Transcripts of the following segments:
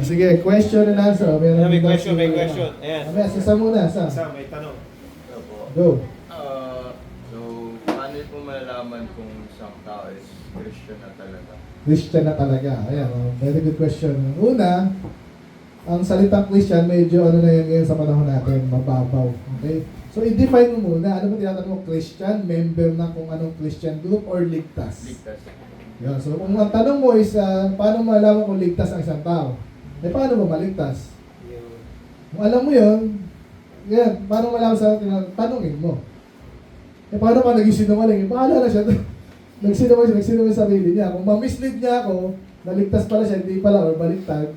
Sige, question and answer. May question. Ayan. Sa muna, sa. Isa, may tanong. Opo. Go. So, paano po malalaman kung isang tao is Christian na talaga? Christian na talaga. Ayan, very good question. Una, ang salitang Christian, medyo ano na yan ngayon sa panahon natin, mababaw. Okay? So, i-define mo muna, ano ba tinatanong mo? Christian, member ng kung anong Christian group or ligtas? Ligtas. Yan. So, kung ang tanong mo is, paano malaman kung ligtas ang isang tao? Paano mo maligtas? Kung alam mo yun, yan, paano malaman sa tanongin mo? Paano pa naging sinungaling? Bahala na siya. Nagsinungaling sa sarili niya. Kung ma-mislead niya ako, naligtas pala siya, hindi pala, or baliktad,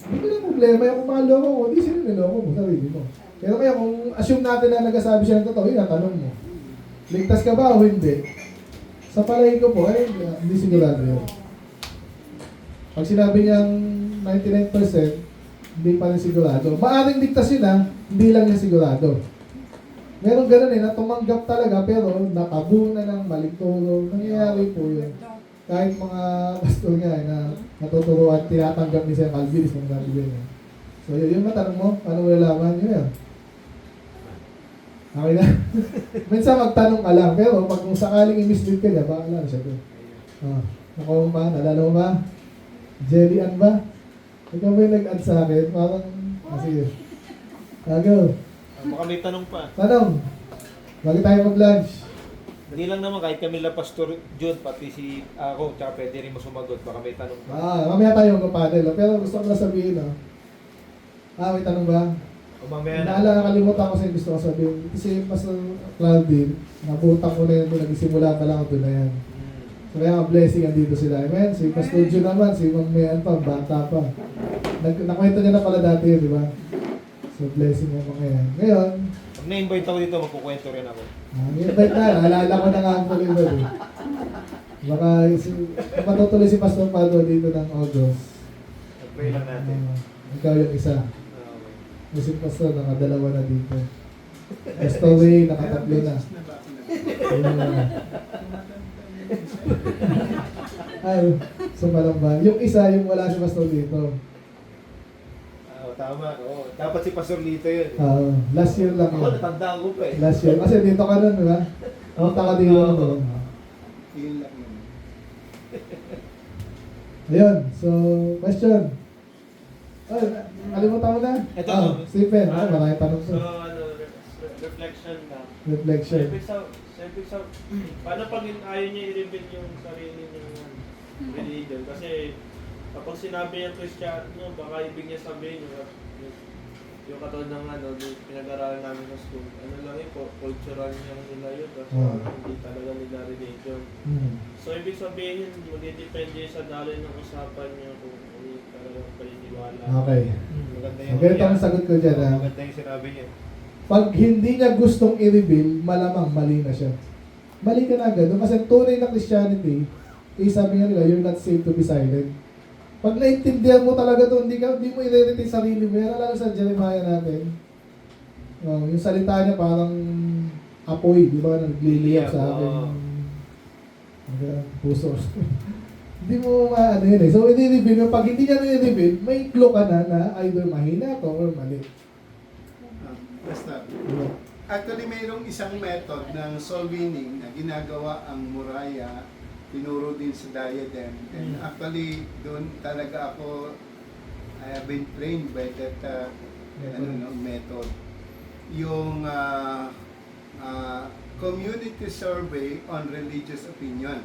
hindi na problema. Yung kung maloko ko, hindi sila niloko mo, sarili mo. Pero kaya kung assume natin na nagsasabi siya ng totoo, yun ang tanong mo. Ligtas ka ba o hindi? Sa palagay ko po, hindi sigurado yun. Pag sinabi niyang 99%, hindi pa rin sigurado. Maaring ligtas yun hindi lang niya sigurado. Meron ganun na tumanggap talaga pero natabunan ng maling turo. Nangyayari po yun. Kahit mga pastor nga na natuturuan, tinatanggap ni Sir Calvinis ng sabi niya. So yun matanong mo, paano mo nalaman? Yun yan. Okay na? Minsan magtanong ka lang, pero pag kung sakaling i-mislead ka niya, baka lang siya doon. Ako ba? Nalala mo ba? Jelly Ann ba? Ikaw ba yung nag-add sa akin? Parang, sige. Go. Baka may tanong pa. Tanong. Bago tayo mag-lunch. Hindi lang naman, kahit kami lang Pastor Jude, pati si ako, tsaka pwede rin mo sumagot. Baka may tanong pa. Mamaya tayo mag-panel. Pero gusto ko na sabihin, may tanong ba? O mamaya na. Nakalimutan ko sa gusto ko sabihin. Kasi Pastor Claudine, nabutan ko na yun, nagsimula pa lang ako doon na yan. So kaya blessing andito sila. Amen. Si Pastor Jun naman, si Mang Mayan pa, bata pa. Nakwento niya na pala dati yun, di ba? So blessing mo mga yan. Ngayon, Pag na-invite ako dito, magkukwento rin ako. invite na. Naalala ko na nga ang tuloy ba eh. Baka matutuloy si Pastor Pado dito ng August. Pray lang natin. Ikaw yung isa. Okay. Si Pastor, nakadalawa na dito. Pastor Ray, nakatatlo na. Ayun na. Ay, sumalang ba? Yung isa, yung wala si Pastor dito. Tama. Dapat si Pastor Lito yun. Last year lang Ako, yun. natandaan ko pa eh. Last year. Kasi dito ka nun, di ba? Punta ka dito. Yun lang yun. Ayun. So, question. Ay, kalimutan mo na? Ito. Stephen. Maraming tanong So, ko. reflection na. Reflection. Paano pag ayaw niya i-reveal yung sarili niyang religion? Kasi kapag sinabi niya Kristiyano, baka ibig niya sabihin yung katulad ng yung pinag-aralan namin sa school. Ano lang yun, cultural niya nila yun. Kasi hindi talaga nila religion. So, ibig sabihin, magdidepende sa daloy ng usapan niya kung ano talagang paniniwala. Okay. Maganda yung Ganito ang sagot ko dyan. Maganda yung sinabi niya. Pag hindi niya gustong i-reveal, malamang mali na siya. Mali ka na agad. Kasi ang tunay na Christianity, sabi nga nila, you're not saved to be silent. Pag naintindihan mo talaga ito, hindi mo i-retain sarili mo. Yan lalo sa Jeremiah natin. Yung salita niya parang apoy, di ba? Nagliliyap sa akin. Puso. Hindi mo maano yun eh. So, i-reveal mo. Pag hindi niya i-reveal, may clue ka na either mahina to or mali. Basta. Actually, mayroong isang method ng soul winning na ginagawa ang Muraya, tinuro din sa diadem. And actually, doon talaga ako, I have been trained by that method. Yung community survey on religious opinion.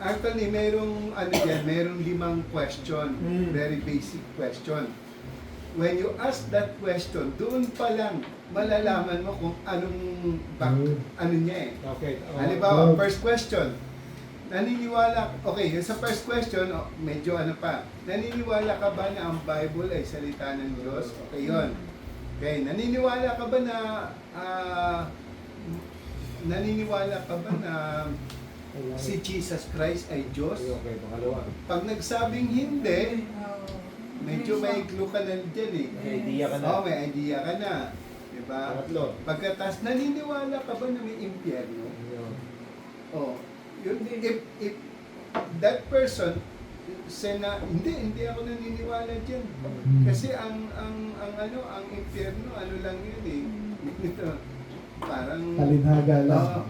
Actually, mayroong 5 question, very basic question. When you ask that question, doon pa lang malalaman mo kung ano niya eh. Okay. Halimbawa, first question, sa first question, medyo naniniwala ka ba na ang Bible ay salita ng Diyos? Okay, yun. Okay, naniniwala ka ba na si Jesus Christ ay Diyos? Okay, pangalawa. Pag nagsabing hindi, medyo may clue ka na dyan eh. May idea ka na. May idea ka na. Diba? Pangatlo. Pagkatas, naniniwala ka ba na may impyerno? If that person hindi ako naniniwala diyan. Kasi ang impyerno, ano lang yun eh. Parang Talinhaga lang. Oo.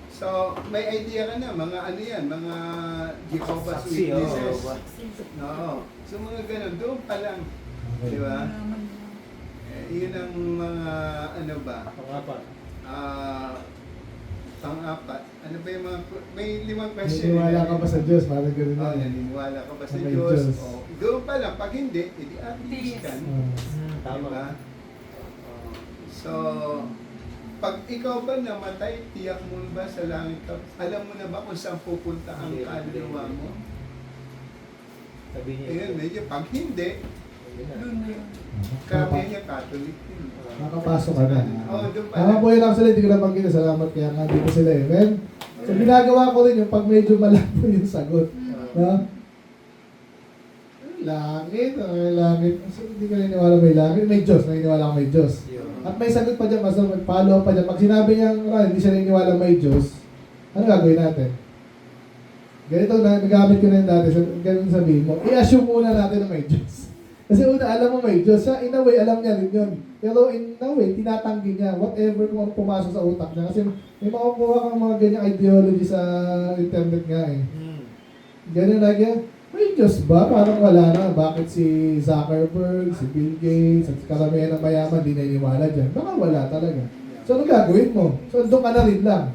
So, may idea ka na, mga ano yan, mga Jehovah's Saksi, oo. Witnesses. Oo. So, mga ganun, doon pa lang. Di ba? Yun ang mga, ano ba, Pangapat. pang-apat. Ano ba yung mga, may 5 question. Naniniwala ka ba sa Diyos? Parang gano'n Oo, na. naniniwala ka ba sa May Diyos? Diyos. O, doon pa lang, pag hindi, edi atheist ka. Tama. Diba? So, pag ikaw ba namatay, tiyak mo ba sa langit ka? Alam mo na ba kung saan pupunta ang Hindi, kaluluwa hindi. mo? Sabi niya. Ayun, medyo pag hindi, Ayun na. karamihan niya Catholic din. Makapasok ka na. Oo, doon pa Tama lang. po yun actually, hindi ko na pagkita. Salamat kaya nga dito sila eh. Men, so ginagawa ko rin yung pag medyo malabo yung sagot. No? Langit, may langit. So, hindi ka naniniwala may langit. May Diyos, naniniwala ko may Diyos. At may sagot pa dyan, basta mag-follow pa dyan. Pag sinabi niya, hindi siya naniniwala may Diyos, ano gagawin natin? Ganito, nagamit ko na yun dati. So, ganun sabihin mo, i-assume muna natin na may Diyos. Kasi una, alam mo may Diyos. Siya, in a way, alam niya rin yun. Pero in a way, tinatanggi niya. Whatever kung ano pumasok sa utak niya. Kasi may makukuha kang mga ganyang ideology sa internet nga eh. Ganun lagi, may Diyos ba? Parang wala na. Bakit si Zuckerberg, si Bill Gates, at karamihan ng mayaman di naniniwala dyan? Baka wala talaga. So, ano gagawin mo? So, doon ka na rin lang.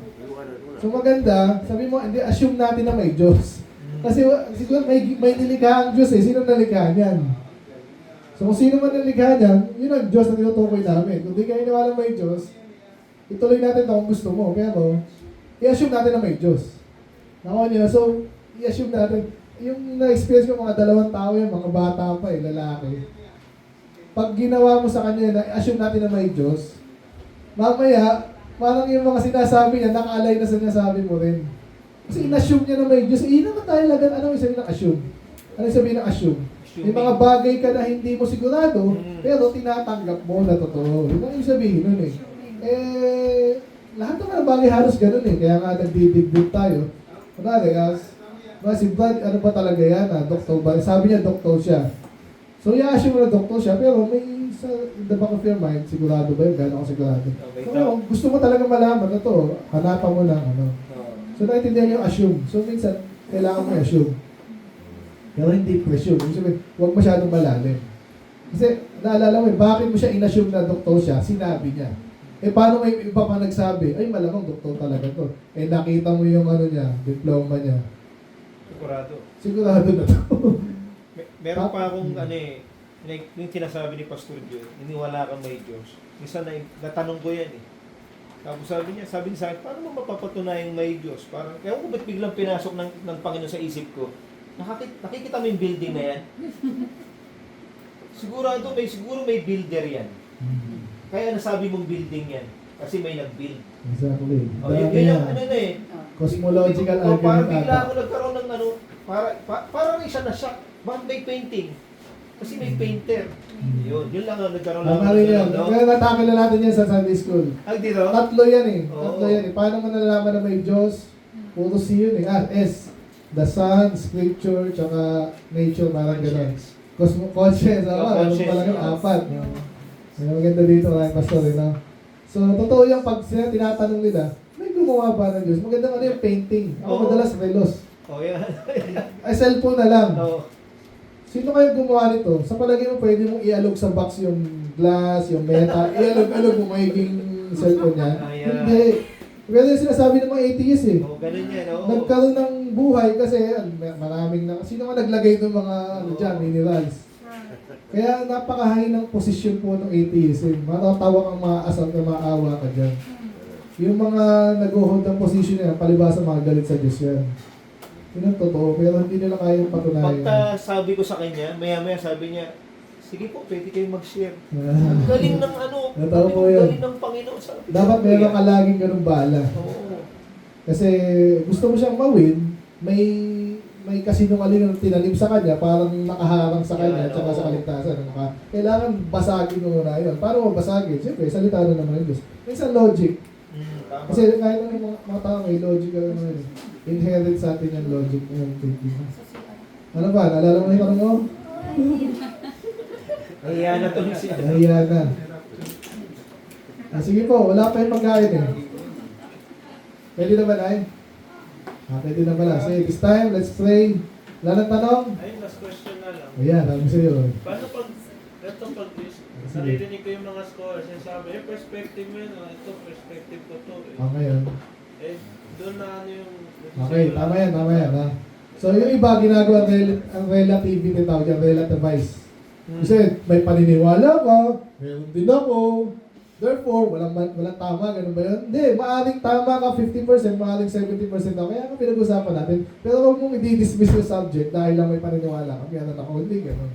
So, maganda, sabi mo, hindi, assume natin na may Diyos. Kasi siguro may nilikha ang Diyos eh. Sino nalikha niyan? So, kung sino man nalikha niyan, yun ang Diyos na tinutukoy namin. Kung di kayo niwala may Diyos, ituloy natin ito kung gusto mo. Pero, i-assume natin na may Diyos. Nakuha niyo? So, i-assume natin, yung na-experience ko mga 2 tao yan, mga bata pa eh, lalaki. Pag ginawa mo sa kanya, na-assume natin na may Diyos, mamaya, parang yung mga sinasabi niya, nakaalay na sa sinasabi mo rin. Kasi in-assume niya na may Diyos. Naman tayo lagan, ano yung sabihin ng assume? Ano yung sabihin ng assume? May mga bagay ka na hindi mo sigurado, pero tinatanggap mo na totoo. Yun ang yung sabihin nun eh. Lahat ng mga bagay halos ganun eh. Kaya nga nagdidibdib tayo. Kunwari, si Brad, ano ba talaga yan? Doktor ba? Sabi niya, doktor siya. So, i-assume mo na doktor siya, pero may sa in the back of your mind, sigurado ba yun? Gano'n ako sigurado. So, gusto mo talaga malaman na to, hanapan mo lang, ano. So, naintindihan yung assume. So, minsan, kailangan mo i-assume. Pero hindi presume. Ibig sabihin, huwag masyadong malalim. Kasi, naalala mo, bakit mo siya in-assume na doktor siya? Sinabi niya. Paano may iba pa nagsabi? Ay, malamang doktor talaga to. Nakita mo yung ano niya, diploma niya. Sigurado. Sigurado na to. Meron pa akong yung sinasabi ni Pastor Joe, niniwala kang may Diyos. Minsan natanong ko yan eh. Tapos sabi niya sa akin, paano mo mapapatunayang may Diyos? Parang, kaya ko ba't biglang pinasok ng Panginoon sa isip ko? Nakikita mo yung building na yan? Siguro may builder yan. Kaya nasabi mong building yan. Kasi may nag-build. Exactly. Yun yung ano na eh. Cosmological Parang argument bigla ata. ako nagkaroon ng parang isa na shock. Bakit may painting? Kasi may painter. Yun lang ang nagkaroon Tama rin yan. Kaya natakil na natin yan sa Sunday School. Ay, dito? 3 yan eh. Oo. 3 yan eh. Paano mo nalalaman na may Diyos? Puro C yun eh. S. The Sun, Scripture, tsaka Nature, parang gano'n. Conscience. Ano pala yun? 4. May maganda dito mga pastor eh, no? So, totoo yung pag sila tinatanong nila, may gumawa ba ng Diyos? Maganda yung painting. Ako Oo. madalas relos. Yan. Ay, cellphone na lang. Oo. Sino kayo gumawa nito? Sa palagay mo, pwede mong ialog sa box yung glass, yung metal, ialog-alog mo magiging cellphone niya? Hindi. Pero yung sinasabi ng mga atheists eh. Ganun yan, oo. Nagkaroon ng buhay kasi maraming na, sino nga naglagay ng mga dyan, minerals. Kaya napaka-high ng posisyon po ng atheism. Matatawa kang maasal na maawa ka dyan. Yung mga nag-hold ng posisyon niya, palibasa mga galit sa Diyos yan. Yun ang totoo, pero hindi nila kayang patunayan. Pagka sabi ko sa kanya, maya-maya sabi niya, sige po, pwede kayo mag-share. Ang galing ng Natao po yun. galing ng Panginoon. Dapat meron ka laging ganun bala. Oo. Kasi gusto mo siyang mawin, may kasinungaling ang tinanim sa kanya, parang nakaharang sa kanya, Yan, tsaka oo. sa kaligtasan. Kailangan basagin mo muna yun. Paano mo basagin? Siyempre, salita na naman yung Diyos. Minsan logic. Tama. Kasi kahit ang mga tao may logic naman yun. Inherent sa atin yung logic na yung thinking. Ano ba? Naalala mo yung tanong mo? Kaya na to siya. Nahiya na. Sige po, wala pa yung pagkain eh. Pwede na ba, Nay? Pwede na pala. So, this time, let's pray. Wala nang tanong? Ayun, last question na lang. Ayan, sabi sa'yo. Paano pag, ito pag naririnig ko yung mga scholars, sinasabi, perspective mo yun, ito, perspective ko to. Okay, yun. Doon na ano yung... Okay, tama yan, ha. So, yung iba, ginagawa ang relativity, tawag yan, relativize. Kasi, may paniniwala ka, meron din ako. Therefore, walang tama, ganun ba yun? Hindi, maaring tama ka 50%, maaring 70% ako. Kaya ang pinag-usapan natin. Pero huwag mong i-dismiss yung subject dahil lang may paniniwala ka. Meron ako, hindi, ganun.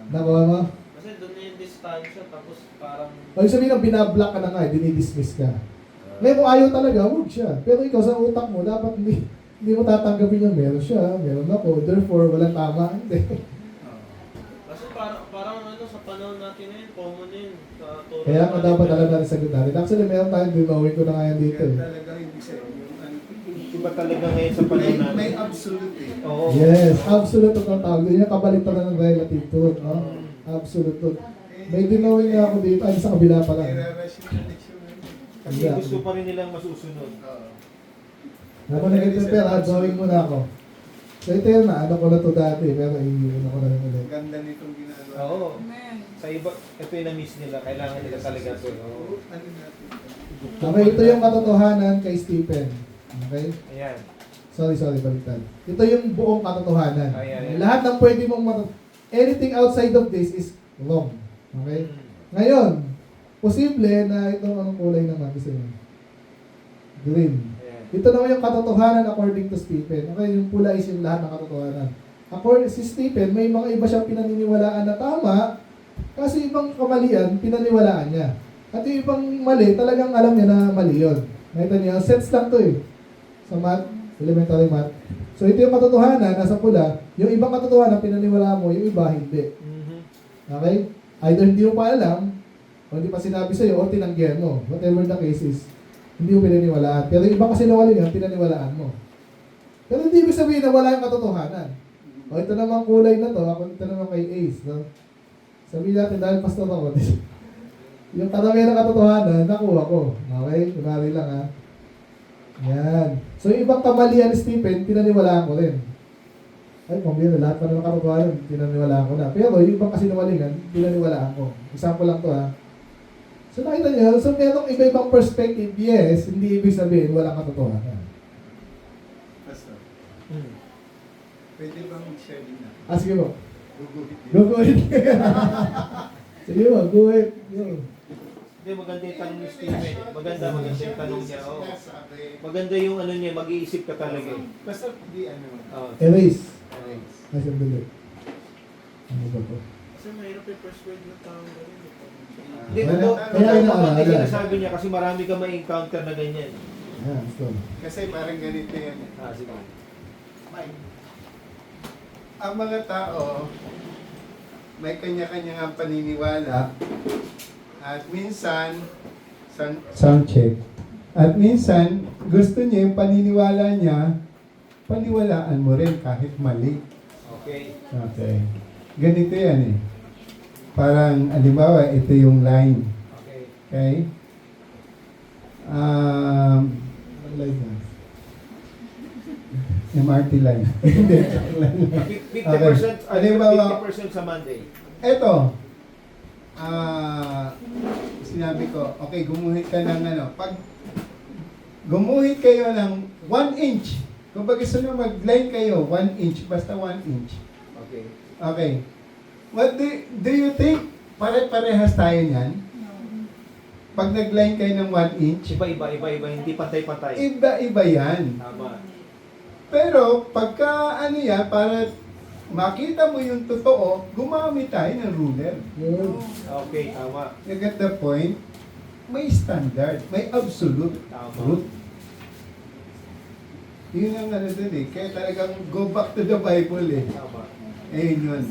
Nakuha mo? Kasi doon na yung distansya, tapos parang... O yung sabihin ng binablock ka na nga, dinidismiss ka. Ngayon kung ayaw talaga, huwag siya. Pero ikaw sa utak mo, dapat hindi mo tatanggapin yung meron siya, meron ako. Therefore, walang tama. Hindi. Kasi parang ano, sa panahon natin na yun, common yun. Kaya ka dapat alam natin sagot natin. Actually, meron tayong dinawin ko na nga yan dito. Kaya Eh. talaga hindi siya yung ano. Iba talaga ngayon sa panahon natin. May absolute eh. Oo. Yes, absolute ang tawag. Yun yung kabaliktaran ng relative truth. No? Absolute truth. May dinawin nga ako dito. Ay, sa kabila pa lang. I-rationalize yung ano. Kasi gusto pa rin nilang masusunod. Oo. Ako nag-prepare, drawing muna ako. So ito yun na, ano ko na to dati. Pero ano ko na rin ulit. Ganda nitong ginagawa. Oo. Sa iba, ito yung na-miss nila. Kailangan nila talaga ito. Oo. Ano natin? Okay, ito yung katotohanan kay Stephen. Okay? Ayan. Sorry, baliktad. Ito yung buong katotohanan. Ayan. Lahat ng pwede mong anything outside of this is wrong. Okay? Ngayon, posible na itong anong kulay naman gusto mo? Green. Ayan. Ito naman yung katotohanan according to Stephen. Okay, yung pula is yung lahat ng katotohanan. According si Stephen, may mga iba siyang pinaniniwalaan na tama, kasi ibang kamalian, pinaniwalaan niya. At yung ibang mali, talagang alam niya na mali yun. Nakita niyo, sets lang to eh. Sa math, elementary math. So ito yung katotohanan, nasa pula. Yung ibang katotohanan, pinaniwalaan mo, yung iba, hindi. Mhm. Okay? Either hindi mo pa alam, o hindi pa sinabi sa'yo, o tinanggihan mo. Whatever the case is, hindi mo pinaniwalaan. Pero yung iba kasi nawalingan, pinaniwalaan mo. Pero hindi ibig sabihin na wala yung katotohanan. O ito naman kulay na to, ako ito naman kay Ace. No? Sabihin natin dahil pastor ako, yung karamihan ng katotohanan, nakuha ko. Okay? Kunwari lang ha. Yan. So yung ibang kamalian ni Stephen, pinaniwalaan ko rin. Ay, pambira, lahat pa naman katotohanan, pinaniwalaan ko na. Pero yung ibang kasi nawalingan, pinaniwalaan ko. Example lang to ha. So nakita niyo, so merong iba-ibang perspective, yes, hindi ibig sabihin walang katotohanan. Pastor, Hmm. pwede bang i-share din natin? Sige mo. Guguhit din. Go ahead. Sige mo, go ahead. Go. Hindi, maganda yung tanong ni Stephen. Maganda yung tanong niya. Oo. Sinasabi. Maganda yung ano niya, mag-iisip ka talaga. eh. Basta di ano. Oo. Erase. Erase. Ay, sandali. Ano ba to? Kasi mahirap i-persuade ng tao ganun. Hindi, Kaya- totoo kaya totoo ina- naman yung ala. sinasabi niya kasi marami ka may encounter na ganyan. Ayan, ito. Kasi parang ganito yan. Ah, sige. Ang mga tao, may kanya-kanya nga paniniwala. At minsan, sound check. At minsan, gusto niya yung paniniwala niya, paniwalaan mo rin kahit mali. Okay. Okay. Ganito yan eh. Parang, halimbawa, ito yung line. Okay. Okay? Mag-live na. MRT line. Hindi, joke lang. 50%, Halimbawa, 50% sa Monday. Eto, sinabi ko, okay, gumuhit ka ng ano. Pag gumuhit kayo ng 1 inch, kung gusto nyo mag-line kayo, 1 inch, basta 1 inch. Okay. Okay. What do you think? Pare-parehas tayo niyan? Pag nag-line kayo ng 1 inch, Iba-iba, hindi pantay-pantay. iba-iba yan. Tama. Pero pagka ano yan, para makita mo yung totoo, gumamit tayo ng ruler. Yun. Okay, tama. You get the point? May standard, may absolute Tama. truth. Yun ang ano dun eh. Kaya talagang go back to the Bible eh. Tama. Ayun yun.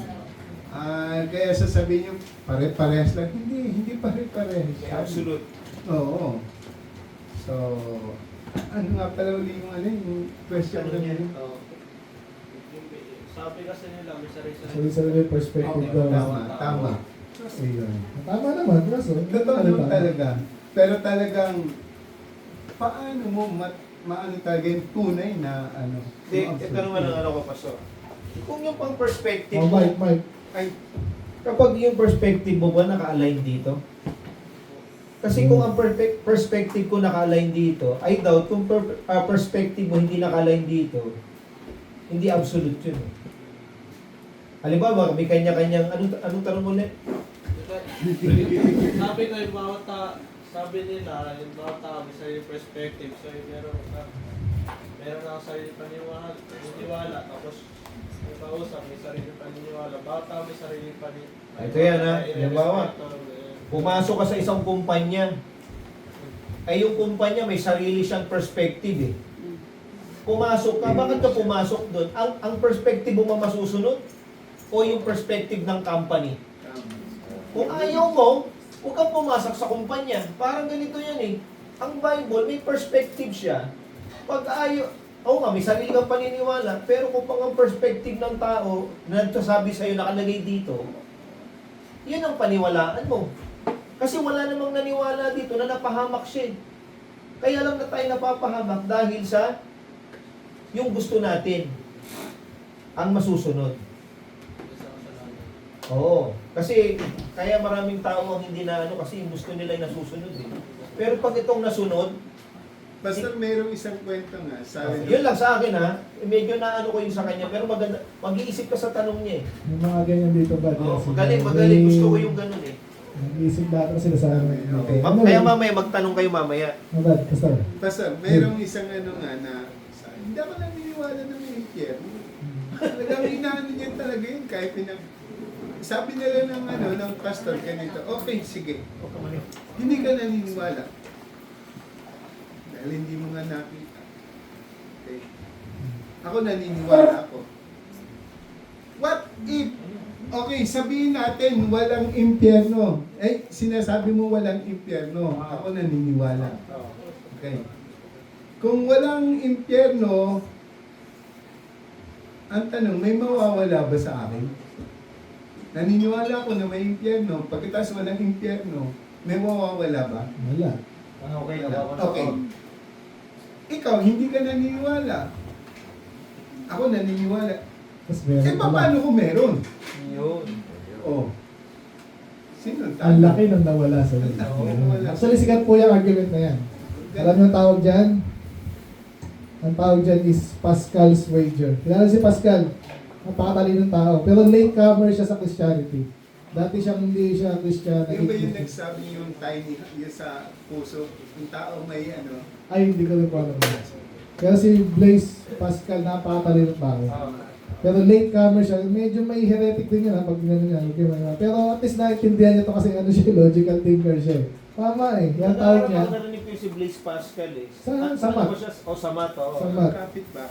Kaya sasabihin nyo, pare-parehas lang. Hindi pare-parehas. May absolute. Oo. So, ano nga pala uli yung ano, yung question Tanong na niya. yun? Oo. sabi kasi nila, may So, sarili-sarili. isa rin perspective daw. Tama. Ayun. Tama naman, kaso. Totoo naman talaga. Pero talagang, paano mo maano talaga yung tunay na ano? Hindi, ito naman ang ano ko, Pastor. Kung yung pang perspective Oh, mo, Mike. ay, kapag yung perspective mo ba naka-align dito? Kasi kung ang perspective ko naka-align dito, I doubt kung perspective mo hindi naka-align dito, hindi absolute yun. Halimbawa, may kanya-kanyang, anong tanong ulit? Sabi ko yung bawat sabi nila, yung bawat tao may sarili perspective. So yung meron ako sarili paniniwala, tapos yung kausap may sarili paniniwala. Bawat tao may sarili paniniwala. Ito yan, ha? Halimbawa, pumasok ka sa isang kumpanya, ay yung kumpanya may sarili siyang perspective eh. Pumasok ka, bakit ka pumasok doon? Ang perspective mo ba masusunod? O yung perspective ng company? Kung ayaw mo, huwag kang pumasok sa kumpanya. Parang ganito yan eh. Ang Bible, may perspective siya. Pag ayaw, oo nga, may sarili kang paniniwala, pero kung pang ang perspective ng tao na nagsasabi sa'yo nakalagay dito, yun ang paniwalaan mo. Kasi wala namang naniwala dito na napahamak siya. Kaya lang na tayo napapahamak dahil sa yung gusto natin ang masusunod. Oo. Kasi kaya maraming tao ang hindi na ano kasi yung gusto nila ay nasusunod eh. Pero pag itong nasunod, Basta mayroong isang kwento nga, sabi yun lang sa akin ha, medyo naano ko yun sa kanya, pero maganda, mag-iisip ka sa tanong niya eh. Yung mga ganyan dito ba? Oo, magaling, gusto ko yung ganun eh. Nag-iisip lahat na sila sa amin. Okay. Kaya mamaya, magtanong kayo mamaya. Mabad, basta. Basta mayroong isang ano nga na, hindi ako naniniwala na may impyerno. Talagang inaano niya talaga yun kahit sabi nila ng ano ng pastor ganito, okay, sige. Hindi ka naniniwala. Dahil hindi mo nga nakita. Okay. Ako naniniwala ako. What if, okay, sabihin natin walang impyerno. Sinasabi mo walang impyerno. Ako naniniwala. Okay. Kung walang impyerno, ang tanong, may mawawala ba sa akin? Naniniwala ko na may impyerno. Pagkatapos walang impyerno, may mawawala ba? Wala. Okay, Okay. Ikaw, hindi ka naniniwala. Ako naniniwala. Tapos meron pala. Paano kung meron? Yun. Oh. Sino? Ang laki nang nawala sa Ang laki nang nawala. Actually, sikat po yung argument na yan. Alam niyo ang tawag dyan? Ang tawag dyan is Pascal's wager. Kilala si Pascal. Napakatalinong tao. Pero latecomer siya sa Christianity. Dati hindi siya Christian. Yung ba yung nagsabi yung tiny, yung sa puso, yung tao may ano, Ay, hindi ko rin po alam. Pero si Blaise Pascal, napakatalinong tao. Pero latecomer siya. Medyo may heretic din yan, pag gano'n niya. Okay, pero at least naintindihan niya to kasi ano siya, logical thinker siya. Tama eh. Yan tawag niya. Narinig ko yung si Blaise Pascal eh. Sa mat. Sa mat, oo. Sa mat. kapit ba?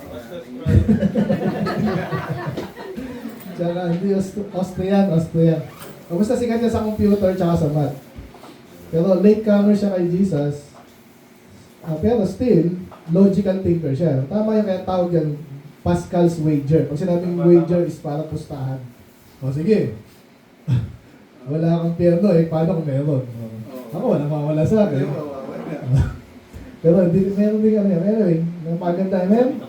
Tsaka hindi, Austrian. O basta sikat niya sa computer tsaka sa math. Pero latecomer siya kay Jesus. Pero still, logical thinker siya. Tama yung kaya tawag yan, Pascal's wager. Pag sinabing wager is para pustahan. O sige. Wala akong pierno eh, paano kung meron? Ako, walang mawala sa akin. Pero meron din ano yan. Anyway, napaganda. Amen?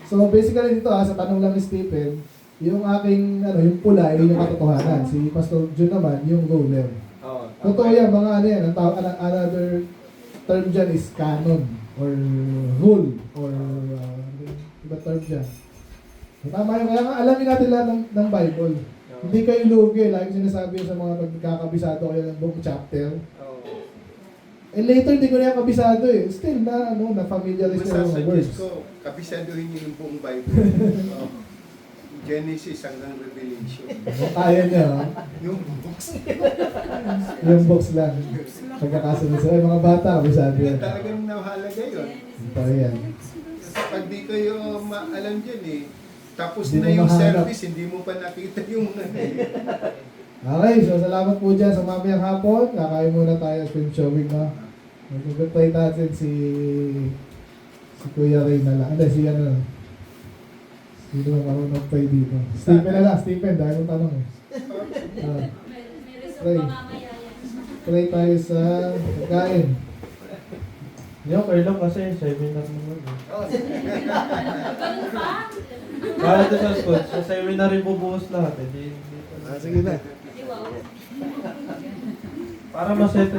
So basically dito sa tanong lang ni Stephen, yung aking, yung pula, yung katotohanan. Si Pastor Jun naman, yung roller. Totoo yan, mga ano yan. Another term dyan is canon or rule or iba term dyan. So, tama yun. Kaya nga, alamin natin lahat ng Bible. Hindi kayo lugi. Like sinasabi sa mga pagkakabisado kayo ng buong chapter. Eh later, hindi ko na yung kabisado eh. Still na familiarize na yung mga words. Masasuggest ko, kabisaduhin niyo yung buong Bible. Genesis hanggang Revelation. Kaya niya, ha? Yung books. Yung box lang. Pagkakasunod sa mga bata, kabisado yan. Talagang nahalaga yun. Ito yan. Pag di kayo alam dyan eh, tapos Hindi na mo yung mahanap. service, hindi mo pa nakita yung Okay, so salamat po dyan sa mamayang hapon. Kakain muna tayo sa film showing, no? Mag-goodbye natin si Kuya Ray na lang. Hindi, si Hindi mo marunong pay dito. Stephen na lang, Stephen, dahil mong tanong eh. May resort Try. pa mamaya yan. Try tayo sa pagkain. Yung okay lang kasi seminar naman. Ganun pa? Kaya ito sa school, sa seminar yung bubuhos lahat. Sige na. Di wow. Para masettle